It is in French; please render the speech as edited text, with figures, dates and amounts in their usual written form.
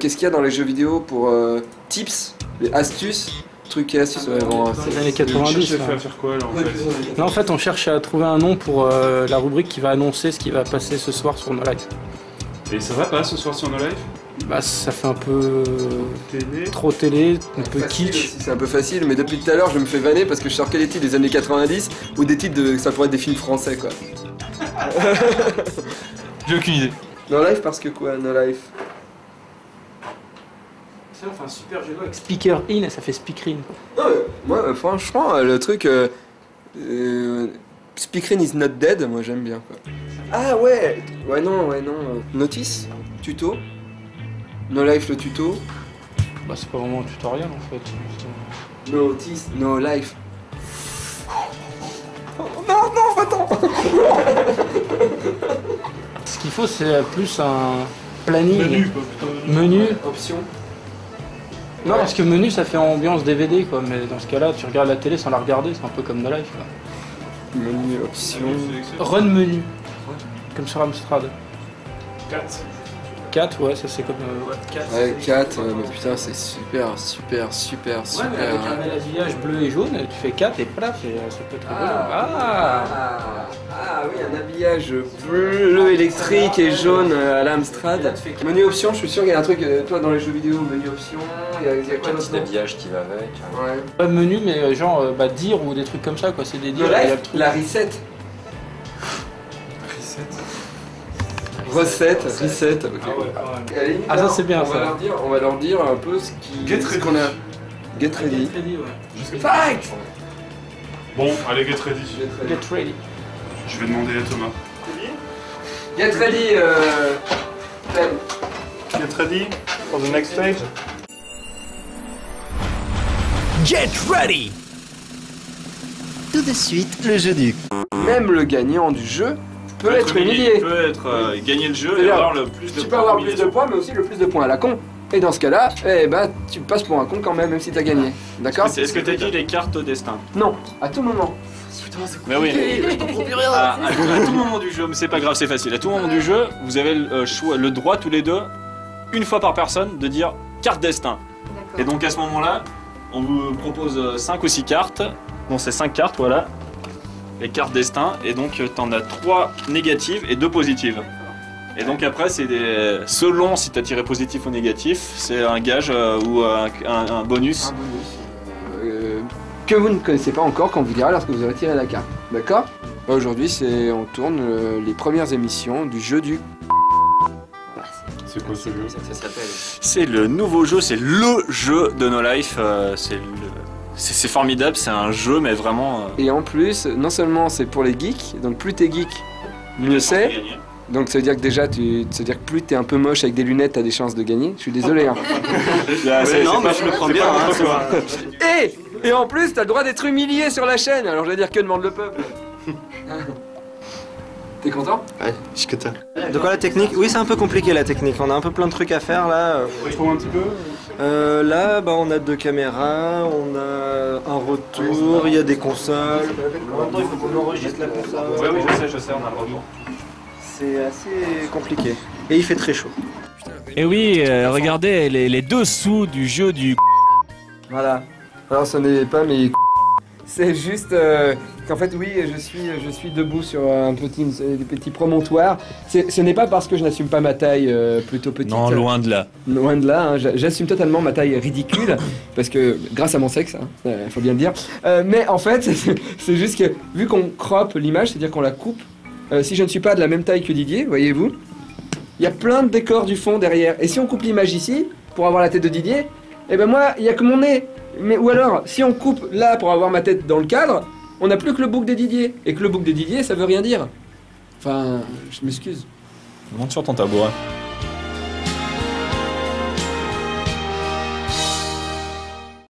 qu'est-ce qu'il y a dans les jeux vidéo pour tips, les astuces, trucs et astuces. Ouais, bon, dans les années 90. Tu cherches à faire quoi là en fait? Non, en fait, on cherche à trouver un nom pour la rubrique qui va annoncer ce qui va passer ce soir sur No Life. Et ça va pas ce soir sur No Life? Bah, ça fait un peu Télé. trop télé, un peu facile kitsch. aussi, c'est un peu facile, mais depuis tout à l'heure je me fais vanner parce que je sors que des titres des années 90 ou des titres de. Ça pourrait être des films français quoi. J'ai aucune idée. No Life parce que quoi, No Life? Ça, on fait un super jeu avec speaker in et ça fait speaker in. Non, mais moi franchement, le truc. Speakerine is not dead, moi j'aime bien quoi. Ah ouais. Ouais non. Notice, tuto. No Life le tuto. Bah, c'est pas vraiment un tutoriel en fait. Notice, No Life. Oh, non, attends. Ce qu'il faut, c'est plus un planning. Menu quoi, plutôt. Menu. Option. Non, parce que menu, ça fait ambiance DVD quoi. Mais dans ce cas-là, tu regardes la télé sans la regarder, c'est un peu comme No Life quoi. Menu, option. Run menu. Comme sur Amstrad. 4. 4, ouais, ça c'est comme. 4. Ouais, 4, mais putain, c'est super. Ouais, mais avec un habillage bleu et jaune, tu fais 4 et plaf, et ça peut être rigolo. Ah oui, un habillage bleu électrique et jaune à l'Amstrad. Menu option, je suis sûr qu'il y a un truc, toi dans les jeux vidéo, menu option, il y a quoi Un d'autre? petit habillage qui va avec. Ouais. Pas de menu, mais genre dire ou des trucs comme ça, quoi. C'est des dires. La reset. Recette, reset. Okay. Ah ouais, quand même. Allez, Ah, ça, c'est bien, on ça. va leur dire un peu ce qu'on a. Get ready. Ouais. Fight! Bon, allez, get ready. Get ready. Je vais demander à Thomas. Get ready, Ben. Get ready for the next stage. Get ready! Tout de suite, le jeu du... Même le gagnant du jeu peut être humilié. Peut être gagner le jeu et C'est-à-dire, avoir le plus de points. Tu peux avoir plus de points, mais aussi le plus de points à la con. Et dans ce cas-là, eh ben, tu passes pour un con quand même si t'as gagné. D'accord? Est-ce que t'as dit les cartes au destin? Non, à tout moment. Mais oui. À tout moment du jeu, mais c'est pas grave, c'est facile. À tout moment du jeu, vous avez le droit tous les deux, une fois par personne, de dire carte destin. Et donc à ce moment-là, on vous propose 5 ou 6 cartes. Bon, c'est 5 cartes, voilà. Les cartes destin. Et donc t'en as 3 négatives et 2 positives. Et donc après, c'est selon si t'as tiré positif ou négatif, c'est un gage ou un bonus. Que vous ne connaissez pas encore quand vous dira lorsque vous aurez tiré la carte. D'accord? Aujourd'hui, on tourne les premières émissions du jeu du... C'est quoi ce jeu? Ça s'appelle. C'est le nouveau jeu, c'est le jeu de No Life. C'est formidable, c'est un jeu, mais vraiment... Et en plus, non seulement c'est pour les geeks, donc plus t'es geek, mieux c'est. Donc ça veut dire que déjà, ça veut dire que plus t'es un peu moche avec des lunettes, t'as des chances de gagner. Je suis désolé. Hein. non, mais je le prends bien. Et en plus, t'as le droit d'être humilié sur la chaîne. Alors je vais dire que demande le peuple. T'es content? Ouais, je suis content. De quoi la technique? Oui, c'est un peu compliqué la technique. On a un peu plein de trucs à faire là. Trouve un petit peu. Là, bah, on a 2 caméras, on a un retour, il y a des consoles. En même temps, il faut qu'on enregistre la console. Oui, je sais, on a le retour. C'est assez compliqué. Et il fait très chaud. Et oui, regardez les dessous du jeu du... Voilà. Alors ce n'est pas mes... C'est juste qu'en fait oui, je suis debout sur un petit promontoire. Ce n'est pas parce que je n'assume pas ma taille plutôt petite. Non, loin de là. Loin de là, hein, j'assume totalement ma taille ridicule, parce que grâce à mon sexe, il faut bien le dire. Mais en fait, c'est juste que vu qu'on croppe l'image, c'est-à-dire qu'on la coupe, si je ne suis pas de la même taille que Didier, voyez-vous, il y a plein de décors du fond derrière. Et si on coupe l'image ici, pour avoir la tête de Didier, eh ben moi, il n'y a que mon nez. Mais, ou alors, si on coupe là pour avoir ma tête dans le cadre, on n'a plus que le bouc de Didier. Et que le bouc de Didier, ça veut rien dire. Enfin, je m'excuse. Monte sur ton tabouret.